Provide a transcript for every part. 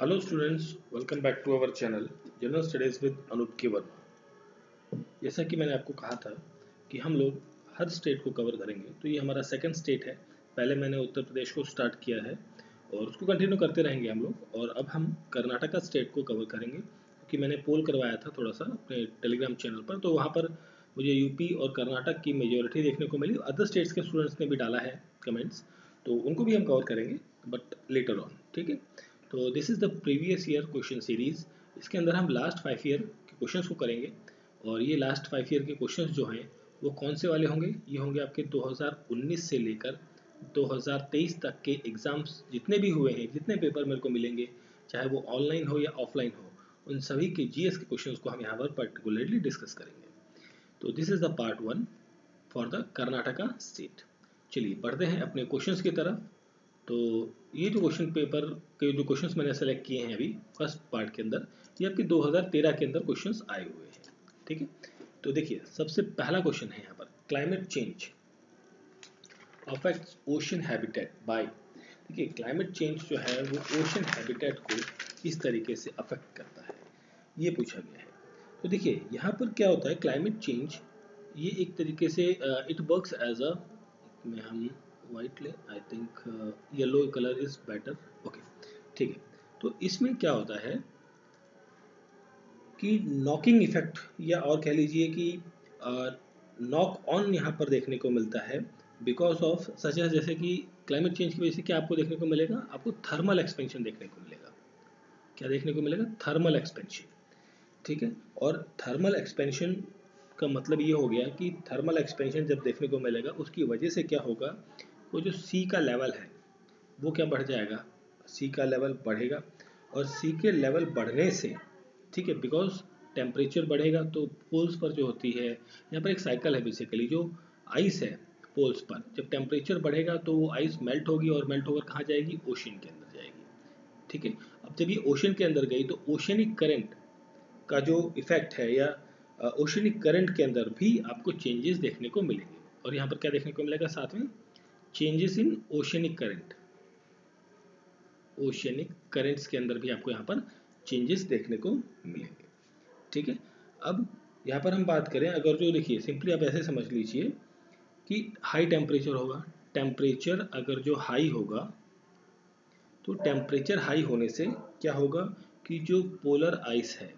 Hello students, welcome back to our channel General Studies with Anoop के वर्मा। जैसा कि मैंने आपको कहा था कि हम लोग हर स्टेट को कवर करेंगे, तो ये हमारा सेकंड स्टेट है। पहले मैंने उत्तर प्रदेश को स्टार्ट किया है और उसको कंटिन्यू करते रहेंगे हम लोग, और अब हम कर्नाटका स्टेट को कवर करेंगे क्योंकि मैंने पोल करवाया था थोड़ा सा अपने टेलीग्राम चैनल पर, तो वहाँ पर मुझे यूपी और कर्नाटक की मेजोरिटी देखने को मिली। अदर स्टेट्स के स्टूडेंट्स ने भी डाला है कमेंट्स, तो उनको भी हम कवर करेंगे बट लेटर ऑन, ठीक है। तो this is the previous year question series. इसके अंदर हम लास्ट 5 ईयर के क्वेश्चंस को करेंगे, और ये लास्ट 5 ईयर के क्वेश्चंस जो हैं वो कौन से वाले होंगे? ये होंगे आपके 2019 से लेकर 2023 तक के एग्ज़ाम्स जितने भी हुए हैं, जितने पेपर मेरे को मिलेंगे, चाहे वो ऑनलाइन हो या ऑफलाइन हो, उन सभी के जीएस के क्वेश्चंस को हम यहाँ पर पर्टिकुलरली डिस्कस करेंगे। तो this is the part 1 for the Karnataka state. चलिए बढ़ते हैं अपने क्वेश्चंस की तरफ। तो ये जो क्वेश्चन पेपर के जो क्वेश्चंस मैंने सेलेक्ट किए हैं अभी फर्स्ट पार्ट के अंदर, ये आपके 2013 के अंदर क्वेश्चंस आए हुए हैं, ठीक है। तो देखिए सबसे पहला क्वेश्चन है यहाँ पर, climate change affects ocean habitat by. देखिए क्लाइमेट चेंज जो है वो ओशन हैबिटेट को किस तरीके से अफेक्ट करता है, ये पूछा गया है। तो देखिए यहाँ पर क्या होता है, क्लाइमेट चेंज ये एक तरीके से इट वर्क्स एज अ, में हम वाइट ले, I think yellow colour is better, okay ठीक है। तो इसमें क्या होता है कि नॉकिंग इफेक्ट, या और कह लीजिए कि नॉक ऑन यहाँ पर देखने को मिलता है बिकॉज ऑफ सच एज, जैसे कि क्लाइमेट चेंज की वजह से क्या आपको देखने को मिलेगा, आपको थर्मल एक्सपेंशन देखने को मिलेगा। क्या देखने को मिलेगा? थर्मल एक्सपेंशन, ठीक है। और थर्मल एक्सपेंशन का मतलब ये हो गया कि थर्मल एक्सपेंशन जब देखने को मिलेगा उसकी वजह से क्या होगा, वो जो सी का लेवल है वो क्या बढ़ जाएगा, सी का लेवल बढ़ेगा। और सी के लेवल बढ़ने से, ठीक है, बिकॉज टेम्परेचर बढ़ेगा तो पोल्स पर जो होती है, यहाँ पर एक साइकिल है बेसिकली, जो आइस है पोल्स पर, जब टेम्परेचर बढ़ेगा तो वो आइस मेल्ट होगी, और मेल्ट होकर कहाँ जाएगी? ओशन के अंदर जाएगी, ठीक है। अब जब ये ओशन के अंदर गई तो ओशनिक करंट का जो इफेक्ट है, या ओशनिक करंट के अंदर भी आपको चेंजेस देखने को मिलेंगे। और यहाँ पर क्या देखने को मिलेगा साथ में? Changes in oceanic current. Oceanic currents के अंदर भी आपको यहाँ पर चेंजेस देखने को मिलेंगे, ठीक है। अब यहाँ पर हम बात करें, अगर जो देखिए सिंपली आप ऐसे समझ लीजिए कि हाई टेम्परेचर होगा, टेम्परेचर अगर जो हाई होगा तो टेम्परेचर हाई होने से क्या होगा कि जो पोलर आइस है,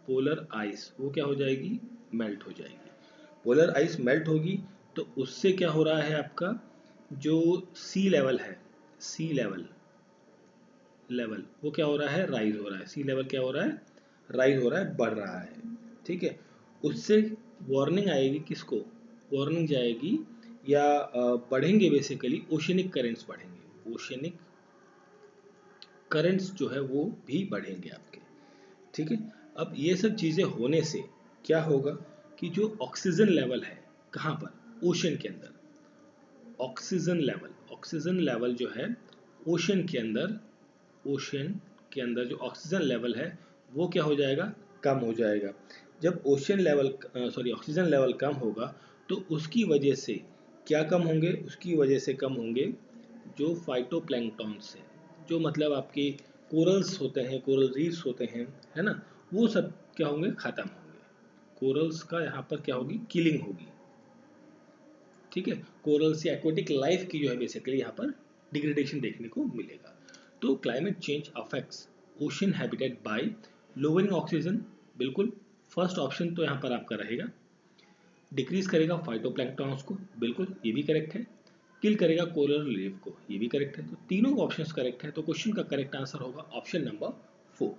पोलर आइस वो क्या हो जाएगी? मेल्ट हो जाएगी। पोलर आइस मेल्ट होगी तो उससे क्या हो रहा है, आपका जो सी लेवल है, सी लेवल लेवल वो क्या हो रहा है? राइज हो रहा है। सी लेवल क्या हो रहा है? राइज हो रहा है, बढ़ रहा है, ठीक है। उससे वार्निंग आएगी किसको? वार्निंग जाएगी, या बढ़ेंगे बेसिकली ओशनिक करेंट्स बढ़ेंगे, ओशनिक करंट्स जो है वो भी बढ़ेंगे आपके, ठीक है। अब ये सब चीज़ें होने से क्या होगा कि जो ऑक्सीजन लेवल है, कहाँ पर? ओशन के अंदर। ऑक्सीजन लेवल जो है ओशन के अंदर, ओशन के अंदर जो ऑक्सीजन लेवल है वो क्या हो जाएगा? कम हो जाएगा। जब ocean level sorry oxygen level कम होगा तो उसकी वजह से क्या कम होंगे? उसकी वजह से कम होंगे जो फाइटोप्लैंक्टॉन्स हैं, जो मतलब आपके कोरल्स होते हैं, कोरल रीफ्स होते हैं, है ना, वो सब क्या होंगे? ख़त्म होंगे। कोरल्स का यहाँ पर क्या होगी? किलिंग होगी, ठीक है। कोरल्स या एक्वेटिक लाइफ की जो है बेसिकली यहाँ पर डिग्रेडेशन देखने को मिलेगा। तो climate change affects ocean habitat bye lowering oxygen, बिल्कुल फर्स्ट ऑप्शन तो यहाँ पर आपका रहेगा। डिक्रीज करेगा फाइटोप्लैंक्टॉन्स को, बिल्कुल ये भी करेक्ट है। किल करेगा कोरल रीफ को, ये भी करेक्ट है। तो तीनों ऑप्शंस करेक्ट है, तो क्वेश्चन का करेक्ट आंसर होगा option number 4।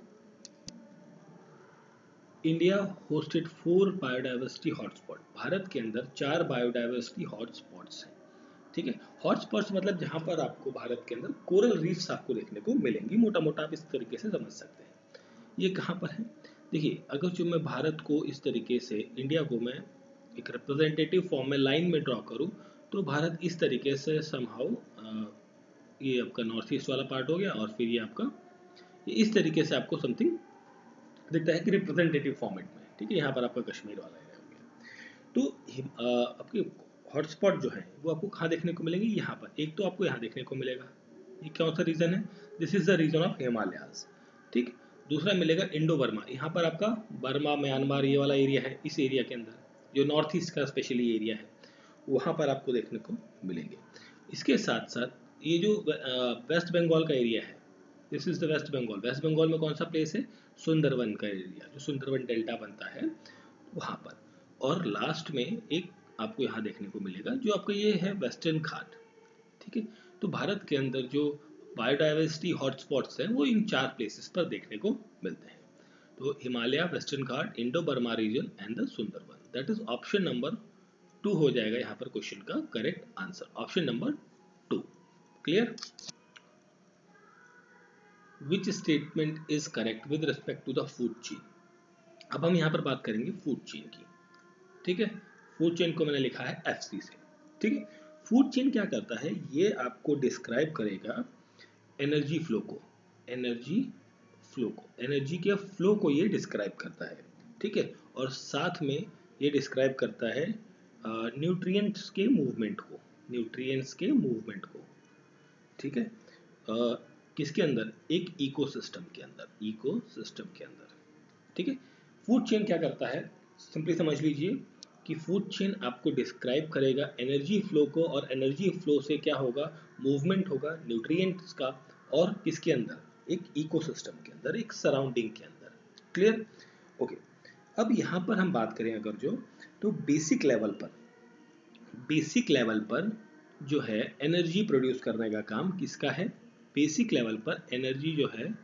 India hosted 4 biodiversity hotspot. Bharat के अंदर 4 बायोडाइवर्सिटी हॉटस्पॉट्स हैं, ठीक है। हॉटस्पॉट्स मतलब जहाँ पर आपको भारत के अंदर कोरल रीफ्स आपको देखने को मिलेंगी, मोटा मोटा आप इस तरीके से समझ सकते हैं। ये कहाँ पर है? देखिए अगर जो मैं भारत को इस तरीके से, इंडिया को मैं एक रिप्रेजेंटेटिव फॉर्म में लाइन में ड्रॉ करूँ, तो भारत इस तरीके से समहाउ, ये आपका नॉर्थ ईस्ट वाला पार्ट हो गया, और फिर ये आपका ये इस तरीके से आपको समथिंग दिखता है कि रिप्रेजेंटेटिव फॉर्मेट में, ठीक है। यहाँ पर आपका कश्मीर वाला एरिया हो गया। तो आपके हॉटस्पॉट जो है वो आपको कहाँ देखने को मिलेंगे? यहाँ पर एक तो आपको यहाँ देखने को मिलेगा, ये कौन सा रीजन है? This is the region of Himalayas. ठीक। दूसरा मिलेगा इंडो बर्मा, यहाँ पर आपका बर्मा म्यांमार ये वाला एरिया है, इस एरिया के अंदर जो नॉर्थ ईस्ट का स्पेशली एरिया है वहाँ पर आपको देखने को मिलेंगे। इसके साथ साथ ये जो वेस्ट बंगाल का एरिया है, this is the west Bengal. West Bengal में कौन सा प्लेस है? सुंदरवन का एरिया, जो सुंदरवन डेल्टा बनता है वहाँ पर। और लास्ट में एक आपको यहाँ देखने को मिलेगा जो आपका ये है वेस्टर्न घाट। ठीक है। तो भारत के अंदर जो बायोडाइवर्सिटी हॉटस्पॉट्स हैं वो इन 4 प्लेसेस पर देखने को मिलते हैं। तो हिमालय, वेस्टर्न घाट, Indo Burma region and the Sundarban. That is option number 2 हो जाएगा यहाँ पर क्वेश्चन का correct answer, option number 2। Clear? Which statement is correct with respect to the food chain? अब हम यहाँ पर बात करेंगे फूड चेन की। ठीक है। फूड चेन को मैंने लिखा है FC से। ठीक है। फूड चेन क्या करता है? ये आपको डिस्क्राइब करेगा एनर्जी फ्लो को, एनर्जी के फ्लो को ये डिस्क्राइब करता है। ठीक है। और साथ में ये डिस्क्राइब करता है न्यूट्रिएंट्स के मूवमेंट को, ठीक है। किसके अंदर? एक इकोसिस्टम के अंदर, ठीक है। फूड चेन क्या करता है? सिंपली समझ लीजिए कि फूड चेन आपको डिस्क्राइब करेगा एनर्जी फ्लो को, और एनर्जी फ्लो से क्या होगा? मूवमेंट होगा न्यूट्रिएंट्स का, और किसके अंदर? एक इकोसिस्टम के अंदर, एक सराउंडिंग के अंदर। क्लियर? ओके। अब यहाँ पर हम बात करें अगर जो, तो बेसिक लेवल पर जो है एनर्जी प्रोड्यूस करने का काम किसका है? बेसिक लेवल पर एनर्जी जो है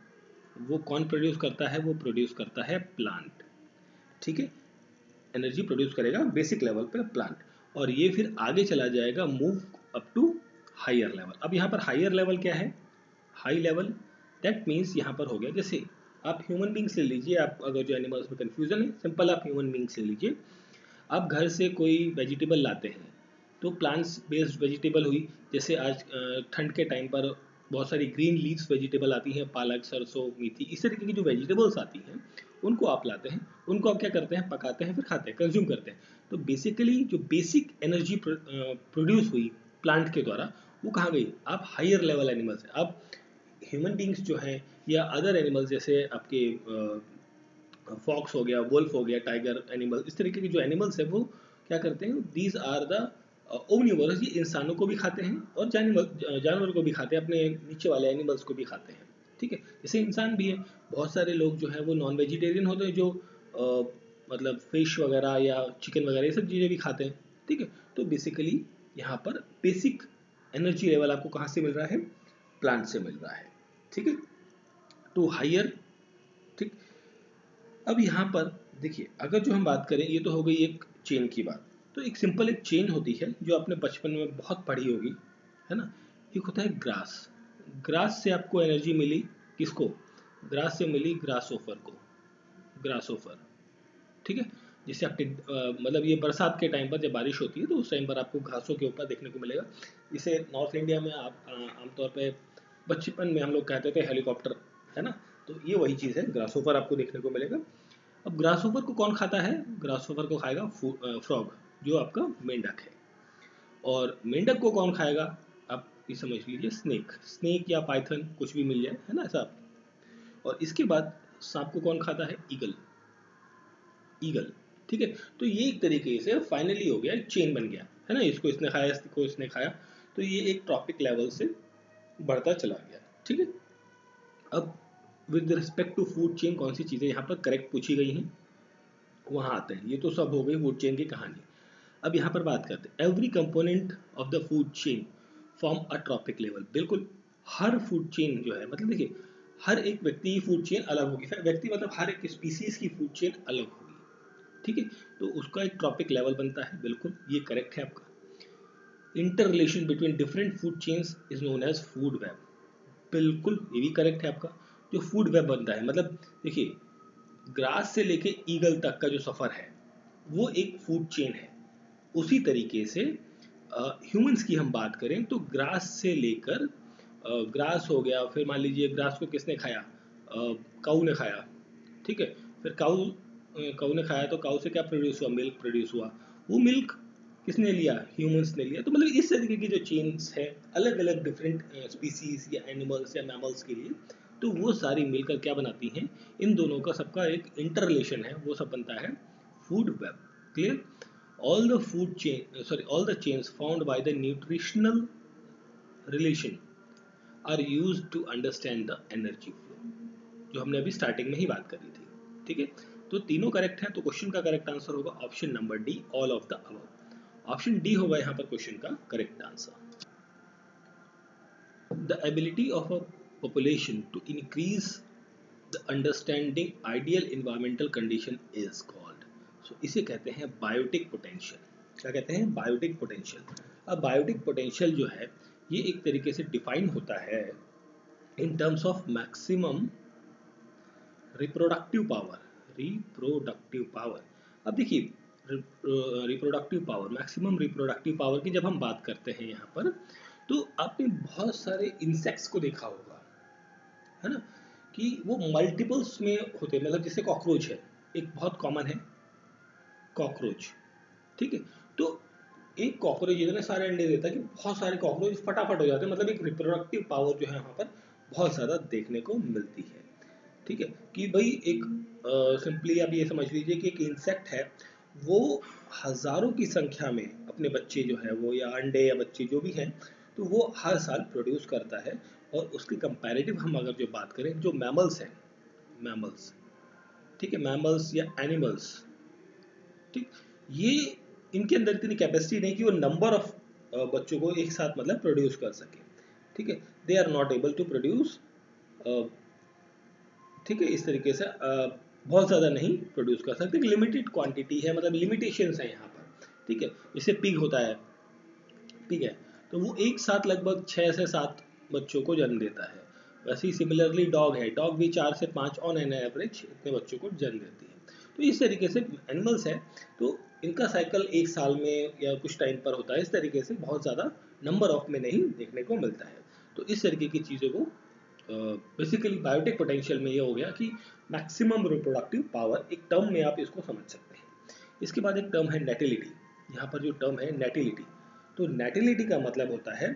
वो कौन प्रोड्यूस करता है? वो प्रोड्यूस करता है प्लांट। ठीक है। एनर्जी प्रोड्यूस करेगा बेसिक लेवल पर प्लांट, और ये फिर आगे चला जाएगा move up to higher level. अब यहाँ पर हायर लेवल क्या है? हाई लेवल, दैट मीन्स यहाँ पर हो गया, जैसे आप ह्यूमन बींग्स ले लीजिए, आप अगर जो एनिमल्स में कंफ्यूजन है, सिंपल आप ह्यूमन बींग्स ले लीजिए। आप घर से कोई वेजिटेबल लाते हैं तो प्लांट्स बेस्ड वेजिटेबल हुई, जैसे आज ठंड के टाइम पर बहुत सारी ग्रीन लीव्स वेजिटेबल आती हैं, पालक, सरसों, मेथी, इस तरीके की जो वेजिटेबल्स आती हैं उनको आप लाते हैं, उनको आप क्या करते हैं? पकाते हैं, फिर खाते हैं, कंज्यूम करते हैं। तो बेसिकली जो बेसिक एनर्जी प्रोड्यूस हुई प्लांट के द्वारा वो कहाँ गई? आप हायर लेवल एनिमल्स हैं, आप ह्यूमन बींग्स जो हैं या अदर एनिमल्स जैसे आपके फॉक्स हो गया, वुल्फ हो गया, टाइगर एनिमल, इस तरीके के जो एनिमल्स है वो क्या करते हैं? दीज आर द ओमनिवोरस, ये इंसानों को भी खाते हैं और जानवर को भी खाते हैं, अपने नीचे वाले एनिमल्स को भी खाते हैं। ठीक है। जैसे इंसान भी है, बहुत सारे लोग जो है वो नॉन वेजिटेरियन होते हैं, जो मतलब फिश वगैरह या चिकन वगैरह ये सब चीज़ें भी खाते हैं। ठीक है। तो बेसिकली यहाँ पर बेसिक एनर्जी लेवल आपको कहाँ से मिल रहा है? प्लांट से मिल रहा है। ठीक है। To higher. ठीक। अब यहाँ पर देखिए, अगर जो हम बात करें, ये तो हो गई एक चेन की बात, तो एक सिंपल एक चेन होती है जो आपने बचपन में बहुत पढ़ी होगी, है ना? एक होता है ग्रास। ग्रास से आपको एनर्जी मिली, किसको? ग्रास से मिली ग्रासोफर को, ग्रासोफर। ठीक है। जिससे आपके मतलब ये बरसात के टाइम पर जब बारिश होती है तो उस टाइम पर आपको घासों के ऊपर देखने को मिलेगा। इसे नॉर्थ इंडिया में आप आमतौर पे बचपन में हम लोग कहते थे हेलीकॉप्टर, है ना? तो ये वही चीज़ है, ग्रासोफर आपको देखने को मिलेगा। अब ग्रासोफर को कौन खाता है? ग्रासोफर को खाएगा फ्रॉग, जो आपका मेंढक है। और मेंढक को कौन खाएगा? आप ये समझ लीजिए स्नेक या पाइथन, कुछ भी मिल जाए, है ना सांप। और इसके बाद सांप को कौन खाता है? ईगल। ठीक है। तो ये एक तरीके से फाइनली हो गया, एक चेन बन गया, है ना? इसको इसने खाया, इसको इसने खाया, तो ये एक ट्रॉपिक लेवल से बढ़ता चला गया। ठीक है। अब with respect to food chain कौन सी चीज़ें यहाँ पर करेक्ट पूछी गई हैं वहाँ आते हैं। ये तो सब हो गई फूड चेन की कहानी। अब यहाँ पर बात करते हैं, every component of the food chain form a trophic level. बिल्कुल, हर फूड चेन जो है, मतलब देखिए, हर एक व्यक्ति की फूड चेन अलग होगी, व्यक्ति मतलब हर एक स्पीसीज की फूड चेन अलग होगी। ठीक है। तो उसका एक ट्रॉपिक लेवल बनता है, बिल्कुल ये करेक्ट है आपका। Inter relation between different food chains is known as food web. बिल्कुल ये भी करेक्ट है आपका। जो फूड वेब बनता है, मतलब देखिए, ग्रास से लेके ईगल तक का जो सफ़र है वो एक फूड चेन है। उसी तरीके से ह्यूमंस की हम बात करें तो ग्रास से लेकर ग्रास हो गया, फिर मान लीजिए ग्रास को किसने खाया? काऊ ने खाया। ठीक है। फिर काऊ ने खाया तो काऊ से क्या प्रोड्यूस हुआ? मिल्क प्रोड्यूस हुआ। वो मिल्क किसने लिया, ह्यूमंस ने लिया। तो मतलब इस तरीके की जो चेन्स है अलग अलग डिफरेंट स्पीसीज या एनिमल्स या मैमल्स के लिए, तो वो सारी मिलकर क्या बनाती हैं, इन दोनों का सबका एक इंटर रिलेशन है, वो सब बनता है food web. Clear? All the food chain, sorry, all the chains found by the nutritional relation are used to understand the energy flow, जो हमने अभी स्टार्टिंग में ही बात करी थी। ठीक है, तो तीनों करेक्ट है, तो क्वेश्चन का करेक्ट आंसर होगा option number D, all of the above. Option D होगा यहाँ पर क्वेश्चन का correct answer. The ability of a population to increase the understanding ideal environmental condition is called, so इसे कहते हैं बायोटिक पोटेंशियल। क्या कहते हैं? Biotic potential. अब बायोटिक पोटेंशियल जो है ये एक तरीके से डिफाइन होता है in terms of maximum reproductive power. Reproductive power, अब देखिए reproductive power, maximum reproductive power की जब हम बात करते हैं यहाँ पर, तो आपने बहुत सारे इंसेक्ट्स को देखा होगा, है ना, कि वो मल्टीपल्स में होते हैं। मतलब जैसे कॉकरोच है, एक बहुत कॉमन है कॉकरोच। ठीक है, तो एक कॉकरोच इतने सारे अंडे देता है कि बहुत सारे कॉकरोच फटाफट हो जाते हैं। मतलब एक रिप्रोडक्टिव पावर जो है यहाँ पर बहुत ज़्यादा देखने को मिलती है। ठीक है, कि भाई एक सिंपली आप ये समझ लीजिए कि एक इंसेक्ट है, वो हजारों की संख्या में अपने बच्चे जो है वो, या अंडे या बच्चे जो भी हैं, तो वो हर साल प्रोड्यूस करता है। और उसके कंपैरेटिव हम अगर जो बात करें, जो मैमल्स हैं, मैमल्स, ठीक है, मैमल्स या एनिमल्स, ठीक, ये इनके अंदर इतनी कैपेसिटी नहीं कि वो नंबर ऑफ बच्चों को एक साथ मतलब प्रोड्यूस कर सके। ठीक है, they are not able to produce, ठीक है, इस तरीके से बहुत ज़्यादा नहीं प्रोड्यूस कर सकते, लिमिटेड क्वांटिटी है, मतलब लिमिटेशंस है यहाँ पर। ठीक है, जैसे पिग होता है, ठीक है, तो वो एक साथ लगभग 6 से 7 बच्चों को जन्म देता है। वैसे ही सिमिलरली डॉग है, डॉग भी 4 से 5 ऑन एन एवरेज इतने बच्चों को जन्म देती है। तो इस तरीके से एनिमल्स है, तो इनका साइकिल एक साल में या कुछ टाइम पर होता है। इस तरीके से बहुत ज़्यादा नंबर ऑफ में नहीं देखने को मिलता है। तो इस तरीके की चीज़ों को बेसिकली बायोटिक पोटेंशियल में ये हो गया कि मैक्सिमम रिप्रोडक्टिव पावर, एक टर्म में आप इसको समझ सकते हैं। इसके बाद एक टर्म है नेटिलिटी। यहाँ पर जो टर्म है नेटिलिटी, तो नेटिलिटी का मतलब होता है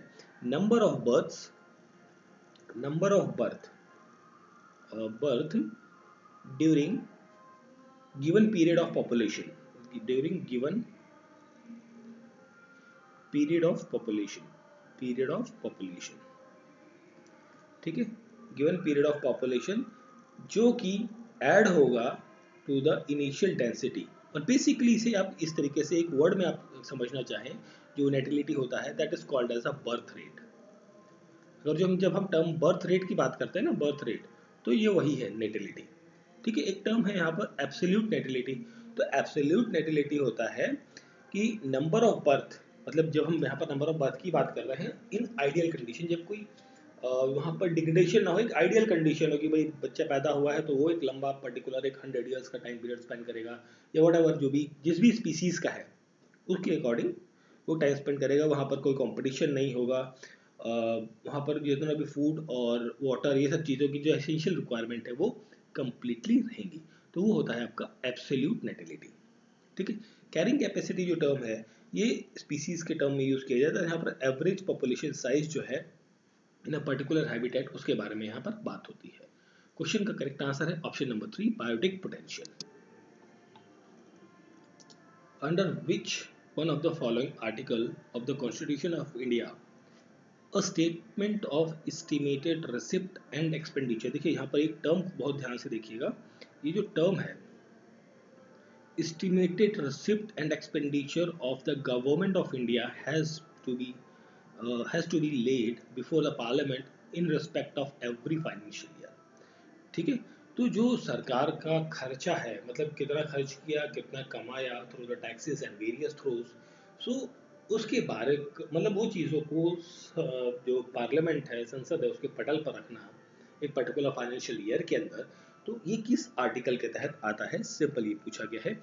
number of births, number of birth during given period of population, during given period of population, period of population, ठीक है, गिवन पीरियड ऑफ पॉपुलेशन, जो कि ऐड होगा टू द इनिशियल डेंसिटी। और बेसिकली इसे आप इस तरीके से एक वर्ड में आप समझना चाहें, जो नेटिलिटी होता है that is called as a birth rate. अगर जब हम टर्म बर्थ रेट की बात करते हैं ना, बर्थ रेट, तो ये वही है नेटिलिटी। ठीक है, एक टर्म है यहाँ पर एब्सोल्यूट नेटिलिटी। तो एब्सोल्यूट नेटिलिटी होता है कि नंबर ऑफ बर्थ, मतलब जब हम यहाँ पर नंबर ऑफ बर्थ की बात कर रहे हैं इन आइडियल कंडीशन, जब कोई वहाँ पर डिग्रेडेशन ना हो, एक आइडियल कंडीशन हो कि भाई बच्चा पैदा हुआ है तो वो एक लंबा पर्टिकुलर एक 100 ईयर्स का टाइम पीरियड स्पेंड करेगा, या वट एवर जो भी जिस भी स्पीसीज का है उसके अकॉर्डिंग वो टाइम स्पेंड करेगा। वहाँ पर कोई कंपटीशन नहीं होगा, वहाँ पर जितना भी फूड और वाटर ये सब चीज़ों की जो एसेंशियल रिक्वायरमेंट है वो कंप्लीटली रहेंगी। तो वो होता है आपका एब्सोल्यूट नेटिलिटी। ठीक है, कैरिंग कैपेसिटी जो टर्म है ये स्पीसीज के टर्म में यूज़ किया जाता है। यहाँ पर एवरेज पॉपुलेशन साइज जो है इन अ पर्टिकुलर हैबिटेट, उसके बारे में यहाँ पर बात होती है। क्वेश्चन का करेक्ट आंसर है option number 3, biotic potential. Under which one of the following article of the constitution of India a statement of estimated receipt and expenditure. देखिए यहाँ पर एक टर्म बहुत ध्यान से देखिएगा, ये जो टर्म है estimated receipt and expenditure of the government of India has to be laid before the parliament in respect of every financial year। ठीक है, तो जो सरकार का खर्चा है, मतलब कितना खर्च किया, कितना कमाया through the taxes and various थ्रूज, सो उसके बारे मतलब वो चीज़ों को जो पार्लियामेंट है, संसद है, उसके पटल पर रखना एक पर्टिकुलर फाइनेंशियल ईयर के अंदर, तो ये किस आर्टिकल के तहत आता है, सिंपल ये पूछा गया है।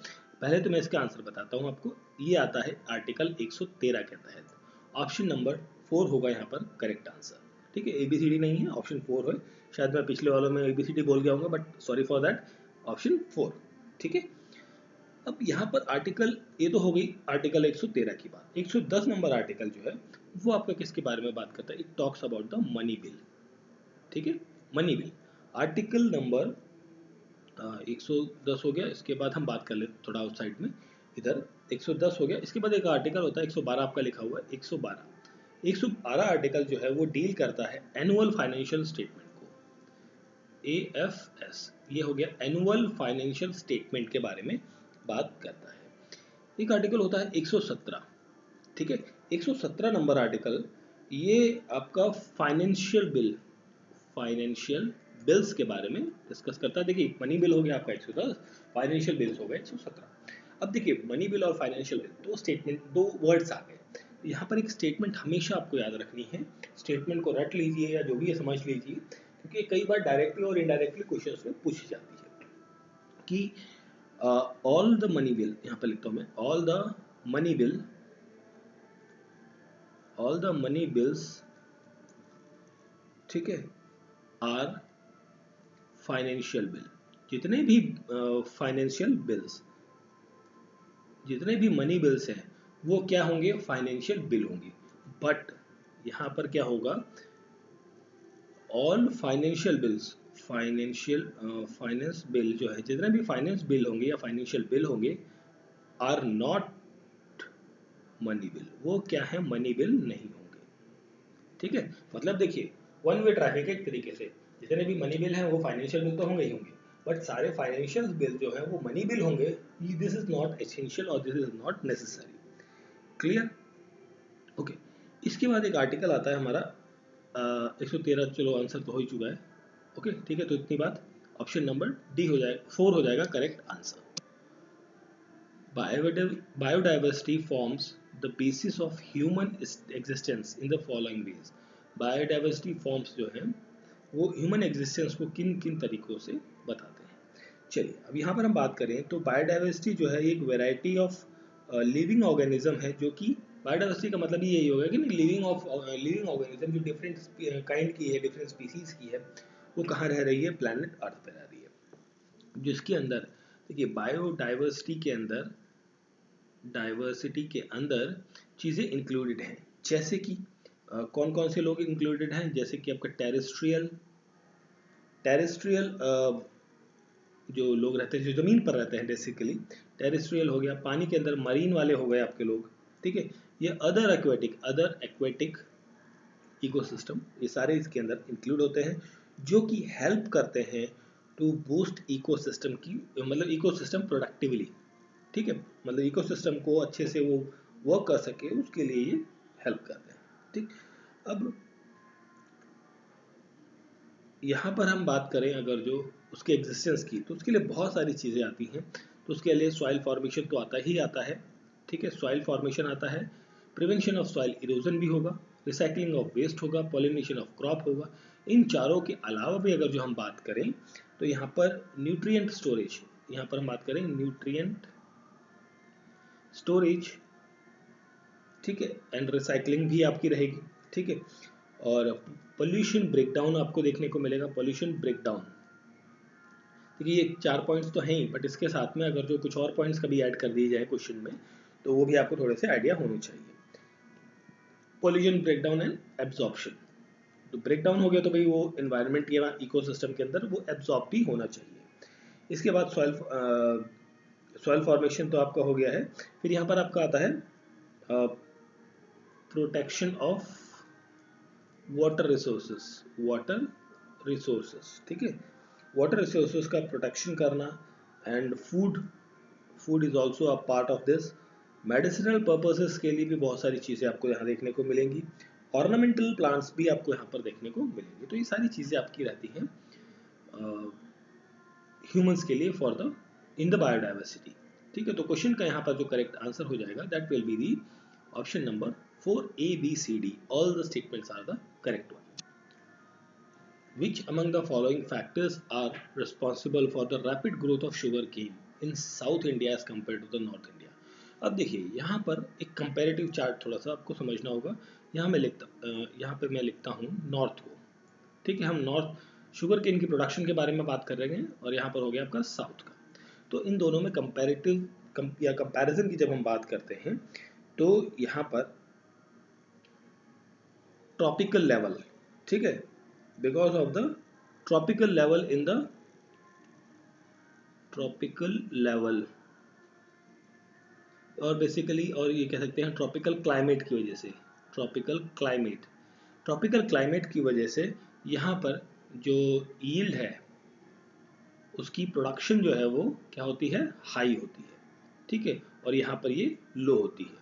पहले तो मैं इसका आंसर बताता हूँ आपको, ये आता है आर्टिकल 113 के तहत। ऑप्शन नंबर 4 होगा यहाँ पर करेक्ट आंसर। ठीक है, ABCD नहीं है, ऑप्शन 4 है। शायद मैं पिछले वालों में ABCD बोल गया हूँ, but sorry for that, option 4। ठीक है, अब यहाँ पर आर्टिकल, ये तो हो गई आर्टिकल 113 की बात। 110 नंबर आर्टिकल जो है वो आपका किसके बारे में बात करता है? It talks about the money bill. ठीक है, मनी बिल आर्टिकल नंबर 110 हो गया। इसके बाद हम बात कर ले थोड़ा आउटसाइड में, इधर 110 हो गया। इसके बाद एक आर्टिकल होता है 112, आपका लिखा हुआ है 112। 112 आर्टिकल जो है वो डील करता है एनुअल फाइनेंशियल स्टेटमेंट को, AFS। ये हो गया एनुअल फाइनेंशियल स्टेटमेंट के बारे में बात करता है। एक आर्टिकल होता है 117। ठीक है, 117 नंबर आर्टिकल, ये आपका फाइनेंशियल बिल्स के बारे में डिस्कस करता है। देखिए मनी बिल हो गया आपका 110, फाइनेंशियल बिल्स हो गए 117। अब देखिए मनी बिल और फाइनेंशियल बिल, दो स्टेटमेंट, दो वर्ड्स आ गए। यहाँ पर एक स्टेटमेंट हमेशा आपको याद रखनी है, स्टेटमेंट को रट लीजिए या जो भी है समझ लीजिए, क्योंकि कई बार डायरेक्टली और इनडायरेक्टली क्वेश्चंस में पूछी जाती है कि ऑल द मनी बिल, यहाँ पर लिखता हूँ मैं, ऑल द मनी बिल्स, ठीक है, आर फाइनेंशियल बिल। जितने भी फाइनेंशियल बिल्स, जितने भी मनी बिल्स हैं वो क्या होंगे? फाइनेंशियल बिल होंगे। बट यहाँ पर क्या होगा? All financial bills, finance bill जो है, जितने भी फाइनेंस बिल होंगे या फाइनेंशियल बिल होंगे, आर नॉट मनी बिल, वो क्या है? मनी बिल नहीं होंगे। ठीक है, मतलब देखिए वन वे ट्रैफिक है एक तरीके से, जितने भी मनी बिल हैं वो फाइनेंशियल बिल तो होंगे ही होंगे, बट सारे फाइनेंशियल बिल जो है वो मनी बिल होंगे। दिस इज नॉट एसेंशियल और this is not necessary. Clear? Okay. इसके बाद एक आर्टिकल आता है हमारा 113, चलो आंसर तो हो ही चुका है। ओके ठीक है, तो इतनी बात, ऑप्शन नंबर डी हो जाएगा, 4 हो जाएगा correct answer. Biodiversity forms the basis of human existence in the following veg. Biodiversity forms जो है वो ह्यूमन एग्जिस्टेंस को किन किन तरीकों से बताते हैं। चलिए अब यहाँ पर हम बात करें तो बायोडाइवर्सिटी जो है एक वैरायटी ऑफ लिविंग ऑर्गेनिज्म है, जो कि बायोडाइवर्सिटी का मतलब ही यही होगा कि लिविंग ऑर्गेनिज्म जो डिफरेंट काइंड की है, डिफरेंट स्पीसीज की है, वो कहाँ रह रही है? प्लैनेट अर्थ पे रह रही है। जिसके अंदर देखिए डाइवर्सिटी के अंदर चीज़ें इंक्लूडेड हैं, जैसे कि कौन कौन से लोग इंक्लूडेड हैं? जैसे कि आपका टेरेस्ट्रियल जो लोग रहते हैं, जो ज़मीन पर रहते हैं बेसिकली, टेरेस्ट्रियल हो गया। पानी के अंदर मरीन वाले हो गए आपके लोग, ठीक है। ये अदर एक्वेटिक इकोसिस्टम, ये सारे इसके अंदर इंक्लूड होते हैं, जो कि हेल्प करते हैं टू बूस्ट इकोसिस्टम की, मतलब इकोसिस्टम प्रोडक्टिवली। ठीक है, मतलब इकोसिस्टम को अच्छे से वो वर्क कर सके, उसके लिए ये हेल्प करते हैं। ठीक, अब यहाँ पर हम बात करें अगर जो उसके एग्जिस्टेंस की, तो उसके लिए बहुत सारी चीज़ें आती हैं। तो उसके लिए सॉइल फॉर्मेशन तो आता ही आता है, ठीक है, सॉइल फॉर्मेशन आता है, प्रिवेंशन ऑफ सॉइल इरोजन भी होगा, रिसाइकलिंग ऑफ वेस्ट होगा, पॉलिनेशन ऑफ क्रॉप होगा। इन चारों के अलावा भी अगर जो हम बात करें तो यहाँ पर न्यूट्रिएंट स्टोरेज, यहाँ पर हम बात करें न्यूट्रिएंट स्टोरेज, ठीक है, एंड रिसाइकलिंग भी आपकी रहेगी। ठीक है, और पोल्यूशन ब्रेकडाउन आपको देखने को मिलेगा, पोल्यूशन ब्रेकडाउन। देखिए ये 4 पॉइंट्स तो हैं ही, बट इसके साथ में अगर जो कुछ और पॉइंट्स कभी ऐड कर दिए जाए क्वेश्चन में, तो वो भी आपको थोड़े से आइडिया होने चाहिए। पोल्यूशन ब्रेकडाउन एंड एब्जॉर्प्शन, तो ब्रेकडाउन हो गया तो भाई वो एनवायरनमेंट या इकोसिस्टम के अंदर वो एब्जॉर्ब भी होना चाहिए। इसके बाद सॉइल फॉर्मेशन तो आपका हो गया है। फिर यहाँ पर आपका आता है प्रोटेक्शन ऑफ वाटर रिसोर्सेस, ठीक है, वाटर रिसोर्सेज का प्रोटेक्शन करना, and food is also a part of this. Medicinal purposes के लिए भी बहुत सारी चीज़ें आपको यहाँ देखने को मिलेंगी, ऑर्नामेंटल प्लांट्स भी आपको यहाँ पर देखने को मिलेंगे। तो ये सारी चीज़ें आपकी रहती हैं ह्यूमंस के लिए for the in the biodiversity. ठीक है, तो क्वेश्चन का यहाँ पर जो करेक्ट आंसर हो जाएगा that will be the option number 4 A B C D, all the statements are the correct one. Which among the following factors are responsible for the rapid growth of sugarcane in South India as compared to the North India? अब देखिए यहाँ पर एक comparative chart थोड़ा सा आपको समझना होगा। यहाँ पे मैं लिखता हूँ नॉर्थ को, ठीक है, हम नॉर्थ शुगर केन की प्रोडक्शन के बारे में बात कर रहे हैं, और यहाँ पर हो गया आपका साउथ का। तो इन दोनों में या कंपैरिजन की जब हम बात करते हैं तो यहाँ पर ट्रॉपिकल लेवल, ठीक है, because of the tropical level in the tropical level और बेसिकली और ये कह सकते हैं ट्रॉपिकल क्लाइमेट की वजह से, ट्रॉपिकल क्लाइमेट की वजह से यहाँ पर जो यील्ड है उसकी प्रोडक्शन जो है वो क्या होती है, हाई होती है, ठीक है, और यहाँ पर ये लो होती है।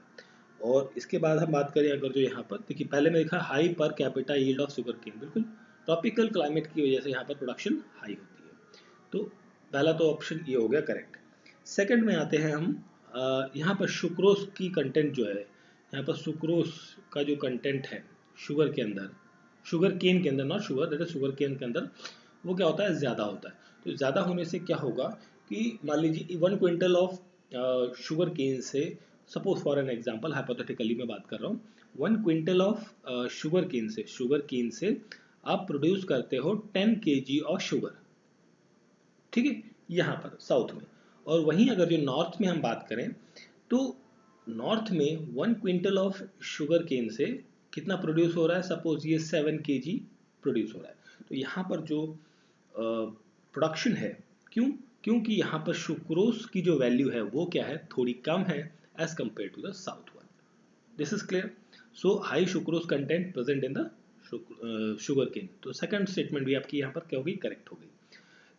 और इसके बाद हम बात करें अगर जो यहाँ पर देखिए पहले में लिखा high per capita yield of sugar cane, बिल्कुल ट्रॉपिकल क्लाइमेट की वजह से यहाँ पर प्रोडक्शन हाई होती है। तो पहला तो ऑप्शन ये हो गया करेक्ट। सेकंड में आते हैं हम यहाँ पर सुक्रोज की कंटेंट जो है, यहाँ पर सुक्रोज का जो कंटेंट है शुगर के अंदर, शुगर केन के अंदर, not sugar, that is sugar cane के अंदर, वो क्या होता है, ज़्यादा होता है। तो ज़्यादा होने से क्या होगा कि मान लीजिए 1 क्विंटल ऑफ शुगर केन से, suppose for an example, hypothetically मैं बात कर रहा हूँ, 1 क्विंटल ऑफ शुगर केन से आप प्रोड्यूस करते हो 10 kg ऑफ शुगर, ठीक है, यहाँ पर साउथ में। और वहीं अगर जो नॉर्थ में हम बात करें तो नॉर्थ में 1 क्विंटल ऑफ शुगर केन से कितना प्रोड्यूस हो रहा है, सपोज ये 7 kg प्रोड्यूस हो रहा है। तो यहाँ पर जो प्रोडक्शन है, क्योंकि यहाँ पर सुक्रोज की जो वैल्यू है वो क्या है, थोड़ी कम है as compare to the south one. This is clear. So high sucrose content present in the sugar cane. तो सेकंड स्टेटमेंट भी आपकी यहाँ पर क्या होगी, करेक्ट होगी।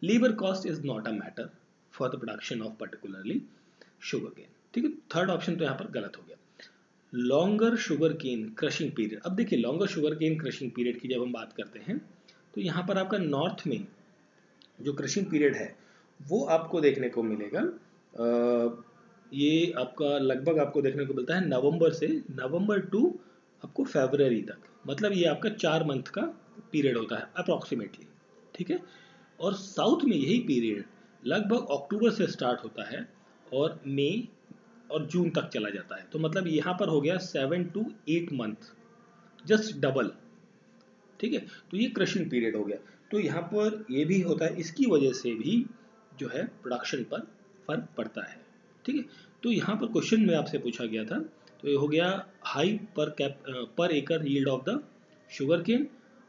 Labour cost is not a matter for the production of particularly sugar cane, ठीक है। थर्ड ऑप्शन तो यहाँ पर गलत हो गया। Longer sugar cane crushing period, अब देखिए longer sugar cane crushing period की जब हम बात करते हैं तो यहाँ पर आपका नॉर्थ में जो क्रशिंग पीरियड है वो आपको देखने को मिलेगा, ये आपका लगभग आपको देखने को मिलता है नवंबर टू आपको फरवरी तक, मतलब ये आपका 4 मंथ का पीरियड होता है अप्रॉक्सीमेटली, ठीक है। और साउथ में यही पीरियड लगभग अक्टूबर से स्टार्ट होता है और मई और जून तक चला जाता है। तो मतलब यहाँ पर हो गया 7 to 8 मंथ, जस्ट डबल, ठीक है। तो ये क्रशिंग पीरियड हो गया। तो यहाँ पर ये भी होता है, इसकी वजह से भी जो है प्रोडक्शन पर फर्क पड़ता है, ठीक है। तो यहाँ पर क्वेश्चन में आपसे पूछा गया था, तो ये हो गया high per acre yield of the sugar cane,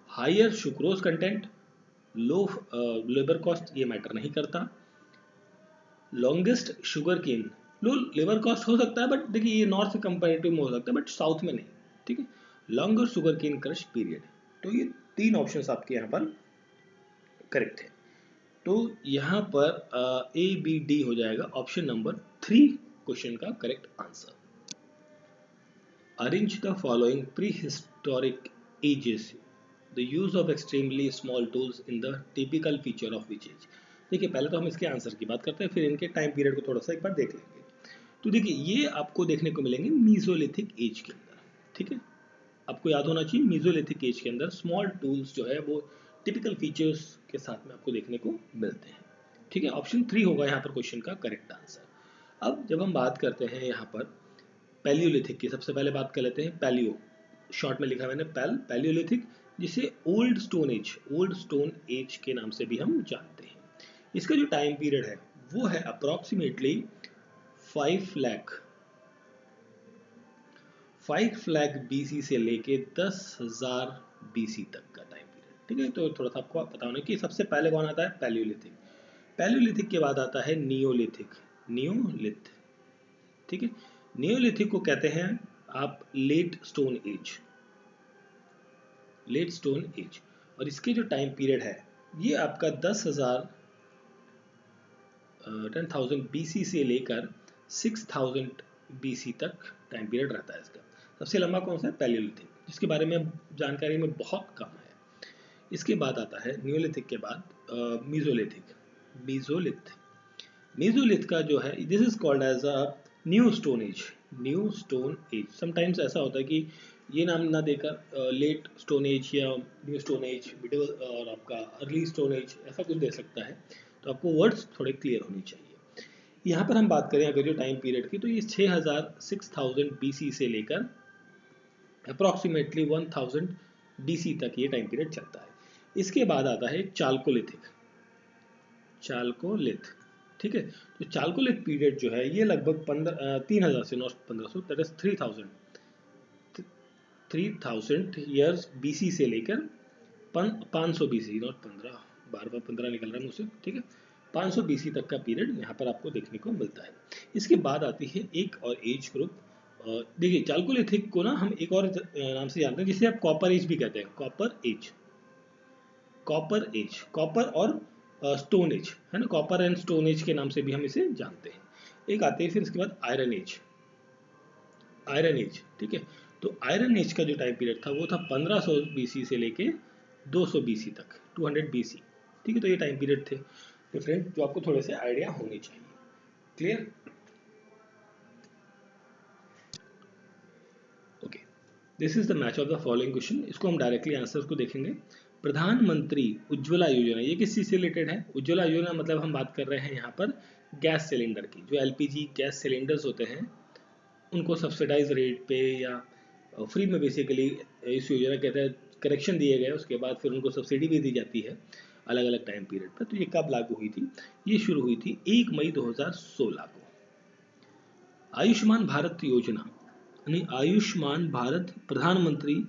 higher sucrose content, low labour cost, ये मैटर नहीं करता। Longest sugar cane, low labour cost हो सकता है बट देखिए ये नॉर्थ से कंपेरेटिव में हो सकता है बट साउथ में नहीं, ठीक है। Longer sugar cane crush period, तो ये 3 ऑप्शंस आपके यहाँ पर करेक्ट है। तो यहाँ पर ए बी डी हो जाएगा ऑप्शन नंबर 3 क्वेश्चन का correct answer. Arrange the following pre historic ages, the use of extremely small tools in the typical feature of which age. देखिए पहले तो हम इसके आंसर की बात करते हैं, फिर इनके टाइम पीरियड को थोड़ा सा एक बार देख लेंगे। तो देखिए ये आपको देखने को मिलेंगे मीजोलिथिक एज के अंदर, ठीक है। आपको याद होना चाहिए मीजोलिथिक एज के अंदर स्मॉल टूल्स जो है वो टिपिकल फीचर्स के साथ में आपको देखने को मिलते हैं, ठीक है। ऑप्शन 3 होगा यहाँ पर क्वेश्चन का करेक्ट आंसर। अब जब हम बात करते हैं यहाँ पर पैलियोलिथिक की, सबसे पहले बात कर लेते हैं पैलियो, शॉर्ट में लिखा मैंने पैलियोलिथिक, जिसे ओल्ड स्टोन एज के नाम से भी हम जानते हैं। इसका जो टाइम पीरियड है वो है अप्रॉक्सीमेटली 5 लाख BC से लेके 10,000 BC तक का टाइम पीरियड, ठीक है। तो थोड़ा सा आपको पता होना कि सबसे पहले कौन आता है, पैलियोलिथिक के बाद आता है नियोलिथ, ठीक है। नियोलिथिक को कहते हैं आप लेट स्टोन एज, और इसके जो टाइम पीरियड है ये आपका 10,000 BC से लेकर 6,000 BC तक टाइम पीरियड रहता है इसका। सबसे लंबा कौन सा है, पैलियोलिथिक, जिसके बारे में जानकारी में बहुत कम है। इसके बाद आता है नियोलिथिक के बाद मीजोलिथ का जो है, this is called as a new stone age. Sometimes ऐसा होता है कि ये नाम ना देकर लेट स्टोन एज या न्यू स्टोन एज, मिडिल और आपका अर्ली स्टोन एज, ऐसा कुछ दे सकता है। तो आपको वर्ड्स थोड़े क्लियर होनी चाहिए। यहाँ पर हम बात करें अगर जो टाइम पीरियड की, तो ये 6,000 BC से लेकर अप्रॉक्सीमेटली 1000 BC तक ये टाइम पीरियड चलता है। इसके बाद आता है चाल्कोलिथ, ठीक है। तो चालकोलिथ पीरियड जो है ये लगभग 3000 से not 1500, that is 3000 years BC से लेकर 500 बीसी, नॉट 15, बार बार 15 निकल रहा है मुझसे, ठीक है। 500 बीसी तक का पीरियड यहाँ पर आपको देखने को मिलता है। इसके बाद आती है एक और एज ग्रुप। देखिए चालकोलिथिक को ना हम एक और नाम से जानते हैं जिसे आप कॉपर एज भी कहते हैं, copper age, copper age, copper और स्टोन एज, है ना, कॉपर एंड स्टोन एज के नाम से भी हम इसे जानते हैं। एक आते हैं फिर इसके बाद आयरन एज, आयरन एज, ठीक है। तो आयरन एज का जो टाइम पीरियड था वो था 1500 बीसी से लेके 200 बीसी तक, 200 बीसी, ठीक है। तो ये टाइम पीरियड थे डिफरेंट जो आपको थोड़े से आइडिया होने चाहिए। Clear? Okay, this is the match of the following question. इसको हम डायरेक्टली आंसर को देखेंगे। प्रधानमंत्री उज्ज्वला योजना ये किस चीज से रिलेटेड है? उज्ज्वला योजना मतलब हम बात कर रहे हैं यहाँ पर गैस सिलेंडर की। जो एलपीजी गैस सिलेंडर्स होते हैं उनको सब्सिडाइज रेट पे या फ्री में बेसिकली इस योजना के तहत करेक्शन दिए गए, उसके बाद फिर उनको सब्सिडी भी दी जाती है अलग अलग टाइम पीरियड पर। तो ये कब लागू हुई थी? ये शुरू हुई थी 1 मई 2016 को। आयुष्मान भारत योजना यानी आयुष्मान भारत प्रधानमंत्री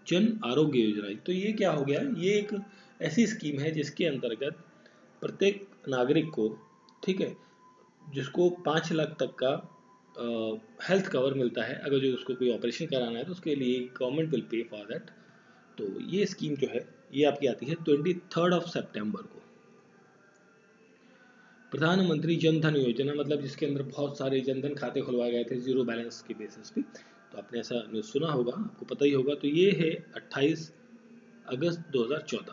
जन आरोग्य योजना, तो ये क्या हो गया? ये एक ऐसी स्कीम है जिसके अंतर्गत प्रत्येक नागरिक को, ठीक है, जिसको 5 लाख तक का हेल्थ कवर मिलता है, अगर जो उसको कोई ऑपरेशन कराना है तो उसके लिए government will pay for that. तो ये स्कीम जो है ये आपकी आती है 23 सितंबर को। प्रधानमंत्री जन धन योजना मतलब जिसके अंदर बहुत सारे जनधन खाते खुलवाए गए थे जीरो बैलेंस के बेसिस पे, तो आपने ऐसा न्यूज़ सुना होगा, आपको पता ही होगा। तो ये है 28 अगस्त 2014।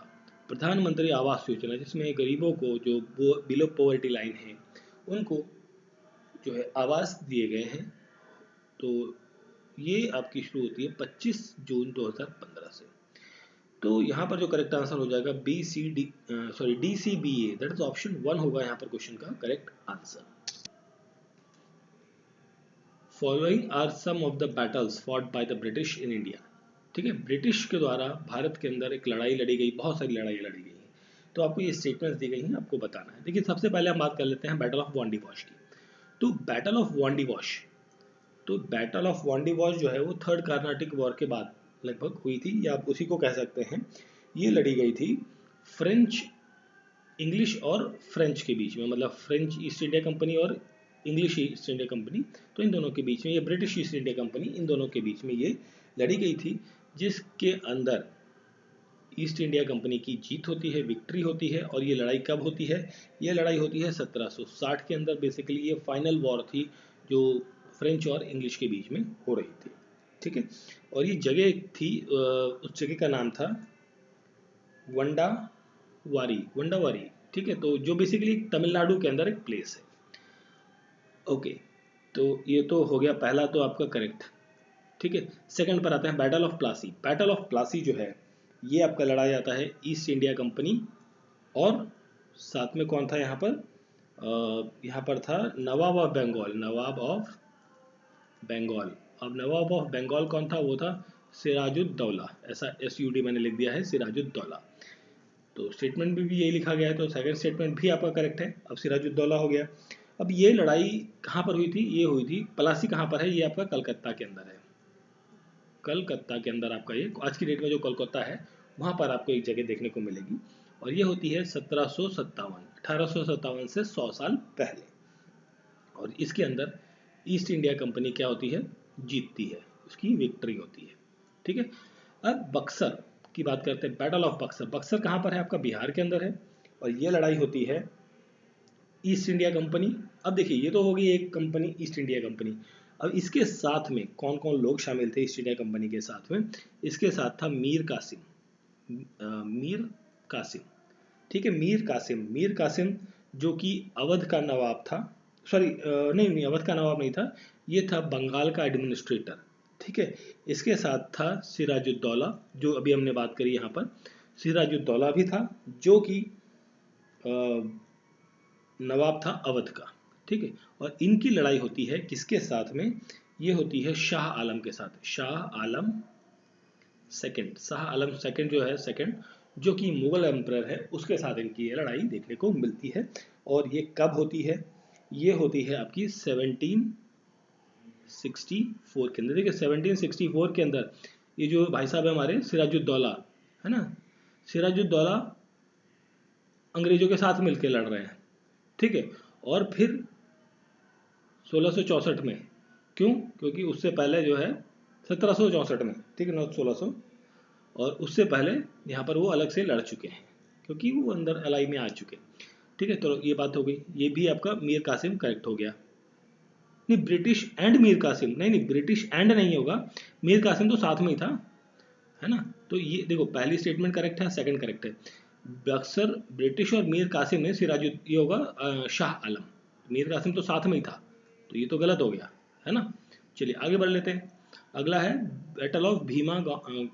प्रधानमंत्री आवास योजना जिसमें गरीबों को जो बिलो पॉवर्टी लाइन है उनको जो है आवास दिए गए हैं। तो ये आपकी शुरू होती है 25 जून 2015 से। तो यहाँ पर जो करेक्ट आंसर हो जाएगा DCBA, दैट इज ऑप्शन 1 होगा यहाँ पर क्वेश्चन का correct answer. Following are some of the battles fought by the British in India, ठीक है। ब्रिटिश के द्वारा भारत के अंदर एक लड़ाई लड़ी गई, बहुत सारी लड़ाई लड़ी गई है, तो आपको ये स्टेटमेंट्स दी गई हैं, आपको बताना है। देखिए सबसे पहले हम बात कर लेते हैं बैटल ऑफ वांडी वॉश की। तो बैटल ऑफ वांडी वॉश, तो बैटल ऑफ वांडी वॉश जो है वो थर्ड कार्नाटिक वॉर के बाद लगभग हुई थी, या आप उसी को कह सकते हैं। ये लड़ी गई थी फ्रेंच, इंग्लिश और फ्रेंच के बीच में, मतलब फ्रेंच ईस्ट इंडिया कंपनी और इंग्लिश ईस्ट इंडिया कंपनी, तो इन दोनों के बीच में, ये ब्रिटिश ईस्ट इंडिया कंपनी, इन दोनों के बीच में ये लड़ी गई थी, जिसके अंदर ईस्ट इंडिया कंपनी की जीत होती है, विक्ट्री होती है। और ये लड़ाई कब होती है? ये लड़ाई होती है 1760 के अंदर। बेसिकली ये फाइनल वॉर थी जो फ्रेंच और इंग्लिश के बीच में हो रही थी, ठीक है। और ये जगह थी, उस जगह का नाम था वंडावारी, वंडावारी, ठीक है। तो जो बेसिकली तमिलनाडु के अंदर एक प्लेस है। ओके, तो ये तो हो गया पहला तो आपका करेक्ट, ठीक है। सेकंड पर आते हैं battle of Plassey. Battle of Plassey जो है ये आपका लड़ा जाता है ईस्ट इंडिया कंपनी और साथ में कौन था यहाँ पर? यहाँ पर था नवाब ऑफ बंगाल, नवाब ऑफ बंगाल। अब नवाब ऑफ बंगाल कौन था? वो था सिराजुद्दौला, ऐसा SUD मैंने लिख दिया है, सिराजुद्दौला। तो स्टेटमेंट में भी यही लिखा गया है, तो सेकंड स्टेटमेंट भी आपका करेक्ट है। अब सिराजुद्दौला हो गया। अब ये लड़ाई कहाँ पर हुई थी? ये हुई थी प्लासी, कहाँ पर है? ये आपका कलकत्ता के अंदर है, कलकत्ता के अंदर आपका ये आज की डेट में जो कोलकाता है वहाँ पर आपको एक जगह देखने को मिलेगी। और ये होती है 1857 से 100 साल पहले। और इसके अंदर ईस्ट इंडिया कंपनी क्या होती है? जीतती है, उसकी विक्ट्री होती है, ठीक है। अब बक्सर की बात करते हैं, बैटल ऑफ बक्सर। बक्सर कहाँ पर है? आपका बिहार के अंदर है। और ये लड़ाई होती है ईस्ट इंडिया कंपनी। अब देखिए ये तो होगी एक कंपनी, ईस्ट इंडिया कंपनी। अब इसके साथ में कौन कौन लोग शामिल थे ईस्ट इंडिया कंपनी के साथ में? इसके साथ था मीर कासिम, मीर कासिम, ठीक है। मीर कासिम, मीर कासिम जो कि अवध का नवाब था, सॉरी नहीं, अवध का नवाब नहीं था, ये था बंगाल का एडमिनिस्ट्रेटर, ठीक है। इसके साथ था सिराजुद्दौला, जो अभी हमने बात करी यहाँ पर, सिराजुद्दौला भी था जो कि नवाब था अवध का, ठीक है। और इनकी लड़ाई होती है किसके साथ में? ये होती है शाह आलम के साथ, शाह आलम सेकंड, शाह आलम सेकंड जो है, सेकंड जो कि मुगल एम्परर है, उसके साथ इनकी ये लड़ाई देखने को मिलती है। और ये कब होती है? ये होती है आपकी 1764 के अंदर। देखिए 1764 के अंदर ये जो भाई साहब है हमारे सिराजुद्दौला, है ना, सिराजुद्दौला अंग्रेजों के साथ मिलकर लड़ रहे हैं, ठीक है। और फिर 1664 में, क्यों? क्योंकि उससे पहले जो है 1764 में, ठीक है, नॉट 1600, और उससे पहले यहाँ पर वो अलग से लड़ चुके हैं क्योंकि वो अंदर अलाई में आ चुके, ठीक है। तो ये बात हो गई। ये भी आपका मीर कासिम करेक्ट हो गया। नहीं, ब्रिटिश एंड मीर कासिम, नहीं ब्रिटिश एंड नहीं होगा, मीर कासिम तो साथ में ही था, है ना। तो ये देखो पहली स्टेटमेंट करेक्ट है, सेकंड करेक्ट है। बक्सर ब्रिटिश और मीर कासिम ने सिराजुद्दौला, ये होगा शाह आलम, मीर कासिम तो साथ में ही था, तो ये तो गलत हो गया, है ना। चलिए आगे बढ़ लेते हैं। अगला है battle of Bhima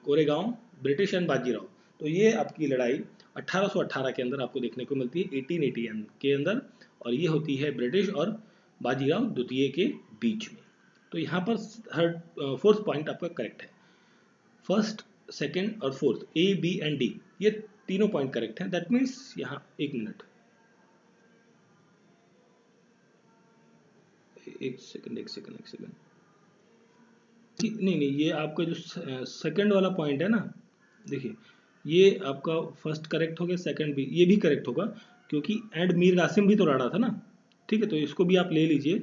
Koregaon, British and Bajirao. तो ये आपकी लड़ाई 1818 के अंदर आपको देखने को मिलती है, 1880 के अंदर, और ये होती है ब्रिटिश और बाजीराव द्वितीय के बीच में। तो यहाँ पर फोर्थ पॉइंट आपका करेक्ट है। फर्स्ट, सेकंड और fourth, A B and D, ये तीनों पॉइंट करेक्ट हैं। दैट मीन्स यहाँ एक मिनट, एक सेकंड, नहीं, ये आपका जो सेकंड वाला पॉइंट है ना, देखिए ये आपका फर्स्ट करेक्ट हो गया, सेकंड भी, ये भी करेक्ट होगा क्योंकि एंड मीर कासिम भी तो लड़ा था ना, ठीक है। तो इसको भी आप ले लीजिए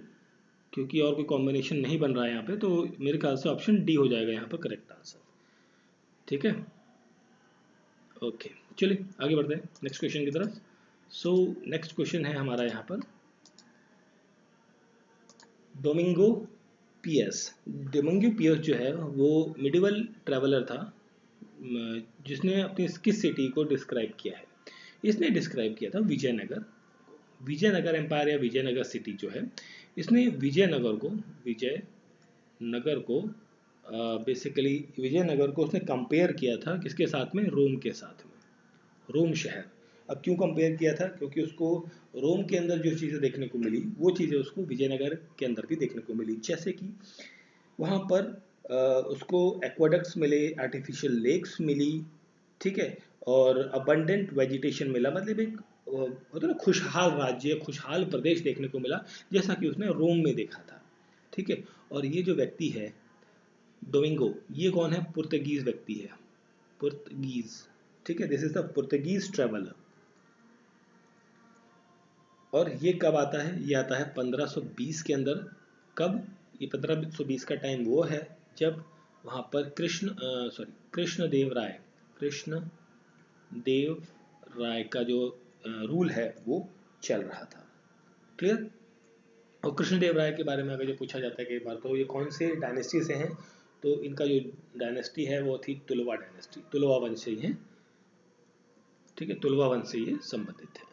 क्योंकि और कोई कॉम्बिनेशन नहीं बन रहा है यहाँ पे, तो मेरे ख्याल से ऑप्शन डी हो जाएगा यहाँ पर करेक्ट आंसर, ठीक है। ओके, चलिए आगे बढ़ते हैं नेक्स्ट क्वेश्चन की तरफ। सो नेक्स्ट क्वेश्चन है हमारा यहाँ पर डोमिंगो पियर्स। डोमिंगो पियर्स जो है वो मिडिवल ट्रैवलर था जिसने अपनी किस सिटी को डिस्क्राइब किया है? इसने डिस्क्राइब किया था विजयनगर, विजयनगर एम्पायर या विजयनगर सिटी जो है, इसने विजयनगर को बेसिकली विजयनगर को उसने कंपेयर किया था किसके साथ में? रोम के साथ में, रोम शहर। अब क्यों कंपेयर किया था? क्योंकि उसको रोम के अंदर जो चीज़ें देखने को मिली वो चीज़ें उसको विजयनगर के अंदर भी देखने को मिली, जैसे कि वहाँ पर उसको एक्वाडक्ट्स मिले, आर्टिफिशियल लेक्स मिली, ठीक है, और अबंडेंट वेजिटेशन मिला, मतलब एक होता है ना खुशहाल राज्य, खुशहाल प्रदेश देखने को मिला, जैसा कि उसने रोम में देखा था, ठीक है। और ये जो व्यक्ति है डोमिंगो, ये कौन है? पुर्तगीज व्यक्ति है, पुर्तगीज, ठीक है। This is the Portuguese traveller. और ये कब आता है? ये आता है 1520 के अंदर। कब? ये 1520 का टाइम वो है जब वहाँ पर कृष्णदेव राय का जो रूल है वो चल रहा था, क्लियर। और कृष्णदेव राय के बारे में अगर जो पूछा जाता है कई बार, तो ये कौन से डायनेस्टी से हैं? तो इनका जो डायनेस्टी है वो थी तुलवा डायनेस्टी, तुलवा वंश से ही है, ठीक है, तुलवा वंश से ये संबंधित है।